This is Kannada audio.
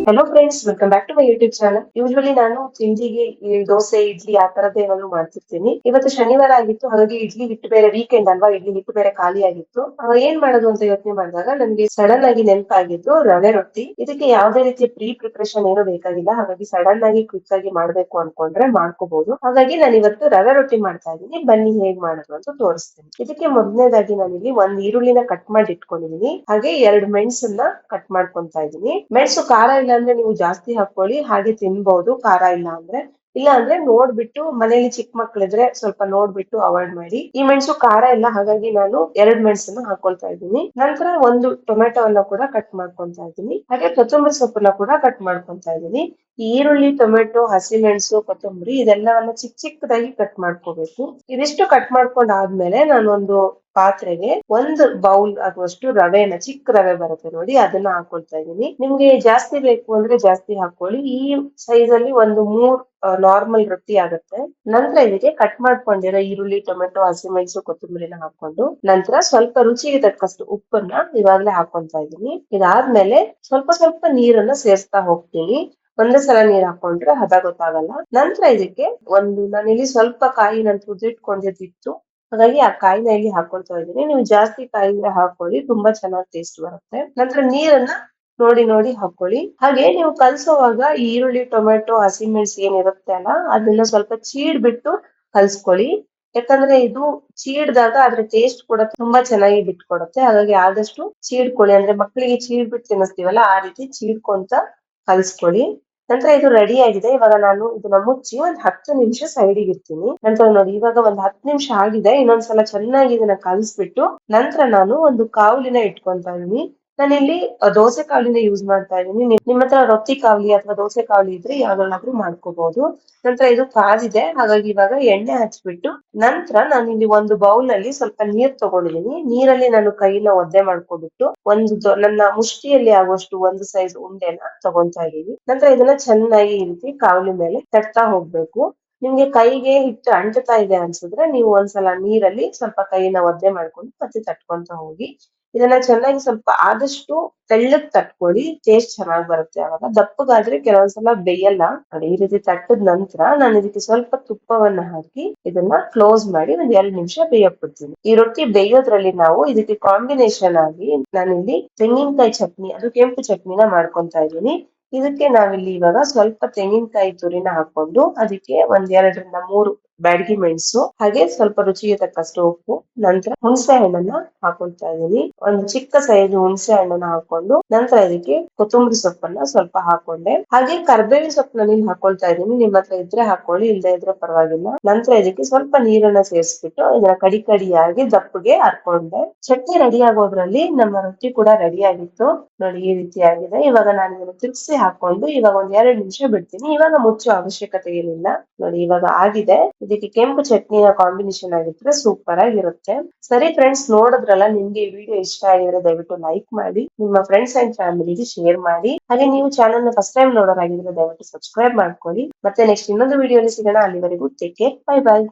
Hello friends, welcome back to my YouTube channel. Usually ನಾನು ತಿಂಡಿಗೆ ಈ ದೋಸೆ, ಇಡ್ಲಿ ಆ ತರದ್ದು ಏನಾದ್ರು ಮಾಡ್ತಿರ್ತೀನಿ. ಇವತ್ತು ಶನಿವಾರ ಆಗಿತ್ತು, ಹಾಗಾಗಿ ಇಡ್ಲಿ ಹಿಟ್ಟು ಬೇರೆ ವೀಕೆಂಡ್ ಅಲ್ವಾ, ಇಡ್ಲಿ ಹಿಟ್ಟು ಬೇರೆ ಖಾಲಿ ಆಗಿತ್ತು. ಏನ್ ಮಾಡೋದು ಅಂತ ಯೋಚನೆ ಮಾಡಿದಾಗ ನನ್ಗೆ ಸಡನ್ ಆಗಿ ನೆನಪಾಗಿದ್ದು ರವೆ ರೊಟ್ಟಿ. ಇದಕ್ಕೆ ಯಾವುದೇ ರೀತಿಯ ಪ್ರಿಪರೇಷನ್ ಏನು ಬೇಕಾಗಿಲ್ಲ, ಹಾಗಾಗಿ ಸಡನ್ ಆಗಿ ಕ್ವಿಕ್ ಆಗಿ ಮಾಡ್ಬೇಕು ಅನ್ಕೊಂಡ್ರೆ ಮಾಡ್ಕೋಬಹುದು. ಹಾಗಾಗಿ ನಾನು ಇವತ್ತು ರವೆ ರೊಟ್ಟಿ ಮಾಡ್ತಾ ಇದ್ದೀನಿ. ಬನ್ನಿ ಹೇಗ್ ಮಾಡೋದು ಅಂತ ತೋರಿಸ್ತೀನಿ. ಇದಕ್ಕೆ ಮೊದಲನೇದಾಗಿ ನಾನಿಲ್ಲಿ ಒಂದ್ ಈರುಳ್ಳಿನ ಕಟ್ ಮಾಡಿ ಇಟ್ಕೊಂಡಿದೀನಿ. ಹಾಗೆ 2 ಮೆಣಸನ್ನ ಕಟ್ ಮಾಡ್ಕೊಂತಾ ಇದೀನಿ. ಮೆಣಸು ಖಾರ ಇಲ್ಲ ಅಂದ್ರೆ ನೀವು ಜಾಸ್ತಿ ಹಾಕೊಳ್ಳಿ, ಹಾಗೆ ತಿನ್ಬಹುದು ಖಾರ ಇಲ್ಲ ಅಂದ್ರೆ. ಇಲ್ಲ ಅಂದ್ರೆ ನೋಡ್ಬಿಟ್ಟು, ಮನೇಲಿ ಚಿಕ್ಕ ಮಕ್ಳಿದ್ರೆ ಸ್ವಲ್ಪ ನೋಡ್ಬಿಟ್ಟು ಅವಾಯ್ಡ್ ಮಾಡಿ. ಈ ಮೆಣಸು ಖಾರ ಇಲ್ಲ, ಹಾಗಾಗಿ ನಾನು 2 ಮೆಣಸನ್ನ ಹಾಕೊಳ್ತಾ ಇದ್ದೀನಿ. ನಂತರ ಒಂದು ಟೊಮೆಟೊವನ್ನ ಕೂಡ ಕಟ್ ಮಾಡ್ಕೊಂತಾ ಇದ್ದೀನಿ. ಹಾಗೆ ಕೊತ್ತಂಬರಿ ಸೊಪ್ಪನ್ನ ಕೂಡ ಕಟ್ ಮಾಡ್ಕೊಂತಾ ಇದ್ದೀನಿ. ಈರುಳ್ಳಿ, ಟೊಮೆಟೊ, ಹಸಿಮೆಣಸು, ಕೊತ್ತಂಬರಿ ಇದೆಲ್ಲವನ್ನ ಚಿಕ್ಕದಾಗಿ ಕಟ್ ಮಾಡ್ಕೋಬೇಕು. ಇದಿಷ್ಟು ಕಟ್ ಮಾಡ್ಕೊಂಡಾದ್ಮೇಲೆ ನಾನು ಒಂದು ಪಾತ್ರೆಗೆ 1 ಬೌಲ್ ಆಗುವಷ್ಟು ರವೆನ, ಚಿಕ್ಕ ರವೆ ಬರುತ್ತೆ ನೋಡಿ, ಅದನ್ನ ಹಾಕೊಳ್ತಾ ಇದ್ದೀನಿ. ನಿಮ್ಗೆ ಜಾಸ್ತಿ ಬೇಕು ಅಂದ್ರೆ ಜಾಸ್ತಿ ಹಾಕೊಳ್ಳಿ. ಈ ಸೈಜ್ ಅಲ್ಲಿ ಒಂದು 3 ನಾರ್ಮಲ್ ರೊಟ್ಟಿ ಆಗುತ್ತೆ. ನಂತರ ಇದಕ್ಕೆ ಕಟ್ ಮಾಡ್ಕೊಂಡಿರೋ ಈರುಳ್ಳಿ, ಟೊಮೆಟೊ, ಹಸಿಮೆಣಸು, ಕೊತ್ತಂಬರಿನ ಹಾಕೊಂಡು, ನಂತರ ಸ್ವಲ್ಪ ರುಚಿಗೆ ತಕ್ಕಷ್ಟು ಉಪ್ಪನ್ನ ಇವಾಗ್ಲೇ ಹಾಕೊಂತಾ ಇದ್ದೀನಿ. ಇದಾದ್ಮೇಲೆ ಸ್ವಲ್ಪ ನೀರನ್ನ ಸೇರಿಸ್ತಾ ಹೋಗ್ತೀನಿ. ಒಂದೇ ಸಲ ನೀರ್ ಹಾಕೊಂಡ್ರೆ ಹದ ಗೊತ್ತಾಗಲ್ಲ. ನಂತರ ಇದಕ್ಕೆ ನಾನಿಲ್ಲಿ ಸ್ವಲ್ಪ ಕಾಯಿನ ತುರಿದಿಟ್ಕೊಂಡಿದ್ದಿತ್ತು, ಹಾಗಾಗಿ ಆ ಕಾಯಿನ ಇಲ್ಲಿ ಹಾಕೊಳ್ತಾ ಇದ್ದೀನಿ. ನೀವು ಜಾಸ್ತಿ ಕಾಯಿನ ಹಾಕೊಳ್ಳಿ, ತುಂಬಾ ಚೆನ್ನಾಗಿ ಟೇಸ್ಟ್ ಬರುತ್ತೆ. ನಂತರ ನೀರನ್ನ ನೋಡಿ ಹಾಕೊಳ್ಳಿ. ಹಾಗೆ ನೀವು ಕಲ್ಸೋವಾಗ ಈರುಳ್ಳಿ, ಟೊಮೆಟೊ, ಹಸಿಮೆಣಸು ಏನಿರುತ್ತೆ ಅಲ್ಲ, ಅದನ್ನ ಸ್ವಲ್ಪ ಚೀಡ್ಬಿಟ್ಟು ಕಲ್ಸ್ಕೊಳ್ಳಿ. ಯಾಕಂದ್ರೆ ಇದು ಚೀಡ್ದಾಗ ಅದ್ರ ಟೇಸ್ಟ್ ಕೂಡ ತುಂಬಾ ಚೆನ್ನಾಗಿ ಬಿಟ್ಕೊಡುತ್ತೆ. ಹಾಗಾಗಿ ಆದಷ್ಟು ಚೀಡ್ಕೊಳ್ಳಿ. ಅಂದ್ರೆ ಮಕ್ಕಳಿಗೆ ಚೀಡ್ಬಿಟ್ಟು ತಿನ್ನಿಸ್ತೀವಲ್ಲ, ಆ ರೀತಿ ಚೀಡ್ಕೊಂತ ಕಲ್ಸ್ಕೊಳ್ಳಿ. ನಂತರ ಇದು ರೆಡಿ ಆಗಿದೆ. ಇವಾಗ ನಾನು ಇದನ್ನ ಮುಚ್ಚಿ ಒಂದ್ 10 ನಿಮಿಷ ಸೈಡಿಗೆ ಇರ್ತೀನಿ. ನಂತರ ನೋಡಿ, ಇವಾಗ ಒಂದ್ 10 ನಿಮಿಷ ಆಗಿದೆ. ಇನ್ನೊಂದ್ಸಲ ಚೆನ್ನಾಗಿ ಇದನ್ನ ಕಲ್ಸ್ಬಿಟ್ಟು ನಂತರ ನಾನು ಒಂದು ಕಾವಲಿನ ಇಟ್ಕೊಂತಾ ಇದೀನಿ. ನಾನಿಲ್ಲಿ ದೋಸೆ ಕಾವಲಿನ ಯೂಸ್ ಮಾಡ್ತಾ ಇದೀನಿ. ನಿಮ್ ಹತ್ರ ರೊಟ್ಟಿ ಕಾವಲಿ ಅಥವಾ ದೋಸೆ ಕಾವಲಿ ಇದ್ರೆ ಯಾವ್ದಾದ್ರು ಮಾಡ್ಕೋಬಹುದು. ನಂತರ ಇದು ಕಾದಿದೆ, ಹಾಗಾಗಿ ಇವಾಗ ಎಣ್ಣೆ ಹಚ್ಬಿಟ್ಟು ನಂತರ ನಾನು ಇಲ್ಲಿ ಒಂದು ಬೌಲ್ ಅಲ್ಲಿ ಸ್ವಲ್ಪ ನೀರ್ ತಗೊಂಡಿದೀನಿ. ನೀರಲ್ಲಿ ನಾನು ಕೈನ ಒದ್ದೆ ಮಾಡ್ಕೊಬಿಟ್ಟು ನನ್ನ ಮುಷ್ಟಿಯಲ್ಲಿ ಆಗುವಷ್ಟು ಒಂದು ಸೈಜ್ ಉಂಡೆನ ತಗೊಂತಾ ಇದೀನಿ. ನಂತರ ಇದನ್ನ ಚೆನ್ನಾಗಿ ಈ ರೀತಿ ಕಾವಲಿ ಮೇಲೆ ತಟ್ತಾ ಹೋಗ್ಬೇಕು. ನಿಮ್ಗೆ ಕೈಗೆ ಹಿಟ್ಟು ಅಂಟುತ್ತಾ ಇದೆ ಅನ್ಸಿದ್ರೆ ನೀವು ಒಂದ್ಸಲ ನೀರಲ್ಲಿ ಸ್ವಲ್ಪ ಕೈನ ಒದ್ದೆ ಮಾಡ್ಕೊಂಡು ಮತ್ತೆ ತಟ್ಕೊಂತ ಹೋಗಿ. ಇದನ್ನ ಚೆನ್ನಾಗಿ ಸ್ವಲ್ಪ ಆದಷ್ಟು ತೆಳ್ಳಗ್ ತಟ್ಕೊಳ್ಳಿ, ಟೇಸ್ಟ್ ಚೆನ್ನಾಗ್ ಬರುತ್ತೆ. ಅವಾಗ ದಪ್ಪಗಾದ್ರೆ ಕೆಲವೊಂದ್ಸಲ ಬೇಯಲ್ಲ. ನೋಡಿ, ಈ ರೀತಿ ತಟ್ಟದ ನಂತರ ನಾನು ಇದಕ್ಕೆ ಸ್ವಲ್ಪ ತುಪ್ಪವನ್ನ ಹಾಕಿ ಇದನ್ನ ಕ್ಲೋಸ್ ಮಾಡಿ ಒಂದ್ 2 ನಿಮಿಷ ಬೇಯಕ್ ಬಿಡ್ತೀನಿ. ಈ ರೊಟ್ಟಿ ಬೇಯೋದ್ರಲ್ಲಿ ನಾವು ಇದಕ್ಕೆ ಕಾಂಬಿನೇಷನ್ ಆಗಿ ನಾನಿಲ್ಲಿ ತೆಂಗಿನಕಾಯಿ ಚಟ್ನಿ, ಅದು ಕೆಂಪು ಚಟ್ನಿನ ಮಾಡ್ಕೊಂತಾ ಇದ್ದೀನಿ. ಇದಕ್ಕೆ ನಾವಿಲ್ಲಿ ಇವಾಗ ಸ್ವಲ್ಪ ತೆಂಗಿನಕಾಯಿ ತುರಿನ ಹಾಕೊಂಡು, ಅದಕ್ಕೆ 1 2 ರಿಂದ 3 ಬ್ಯಾಡಗಿ ಮೆಣಸು, ಹಾಗೆ ಸ್ವಲ್ಪ ರುಚಿಗೆ ತಕ್ಕಷ್ಟು ಉಪ್ಪು, ನಂತರ ಹುಣಸೆ ಹಣ್ಣನ್ನ ಹಾಕೊಳ್ತಾ ಇದೀನಿ. ಒಂದು ಚಿಕ್ಕ ಸೈಜ್ ಹುಣಸೆ ಹಣ್ಣನ್ನ ಹಾಕೊಂಡು ನಂತರ ಇದಕ್ಕೆ ಕೊತ್ತಂಬರಿ ಸೊಪ್ಪನ್ನ ಸ್ವಲ್ಪ ಹಾಕೊಂಡೆ. ಹಾಗೆ ಕರ್ಬೇವಿನ ಸೊಪ್ಪನ್ನ ಹಾಕೊಳ್ತಾ ಇದೀನಿ. ನಿಮ್ ಹತ್ರ ಇದ್ರೆ ಹಾಕೊಳ್ಳಿ, ಇಲ್ದೇ ಇದ್ರೆ ಪರವಾಗಿಲ್ಲ. ನಂತರ ಇದಕ್ಕೆ ಸ್ವಲ್ಪ ನೀರನ್ನ ಸೇರಿಸ್ಬಿಟ್ಟು ಇದನ್ನ ಕಡಿಯಾಗಿ ದಪ್ಪಗೆ ಹರ್ಕೊಂಡೆ. ಚಟ್ನಿ ರೆಡಿ ಆಗೋದ್ರಲ್ಲಿ ನಮ್ಮ ರೊಟ್ಟಿ ಕೂಡ ರೆಡಿ ಆಗಿತ್ತು. ನೋಡಿ, ಈ ರೀತಿ ಆಗಿದೆ. ಇವಾಗ ನಾನು ಇದನ್ನ ತಿರ್ಗಿಸಿ ಹಾಕೊಂಡು ಇವಾಗ ಒಂದ್ 2 ನಿಮಿಷ ಬಿಡ್ತೀನಿ. ಇವಾಗ ಮುಚ್ಚೋ ಅವಶ್ಯಕತೆ ಏನಿಲ್ಲ. ನೋಡಿ, ಇವಾಗ ಆಗಿದೆ. ಇದಕ್ಕೆ ಕೆಂಪು ಚಟ್ನಿನ ಕಾಂಬಿನೇಷನ್ ಆಗಿದ್ರೆ ಸೂಪರ್ ಆಗಿರುತ್ತೆ. ಸರಿ ಫ್ರೆಂಡ್ಸ್, ನೋಡಿದ್ರಲ್ಲ, ನಿಮ್ಗೆ ಈ ವಿಡಿಯೋ ಇಷ್ಟ ಆಗಿದ್ರೆ ದಯವಿಟ್ಟು ಲೈಕ್ ಮಾಡಿ, ನಿಮ್ಮ ಫ್ರೆಂಡ್ಸ್ ಅಂಡ್ ಫ್ಯಾಮಿಲಿಗೆ ಶೇರ್ ಮಾಡಿ. ಹಾಗೆ ನೀವು ಚಾನಲ್ ನ ಫಸ್ಟ್ ಟೈಮ್ ನೋಡೋರಾಗಿದ್ರೆ ದಯವಿಟ್ಟು ಸಬ್ಸ್ಕ್ರೈಬ್ ಮಾಡ್ಕೊಳ್ಳಿ. ಮತ್ತೆ ನೆಕ್ಸ್ಟ್ ಇನ್ನೊಂದು ವಿಡಿಯೋಲಿ ಸಿಗೋಣ. ಅಲ್ಲಿವರೆಗೂ ಟೇಕ್ ಕೇರ್, ಬೈ ಬೈ.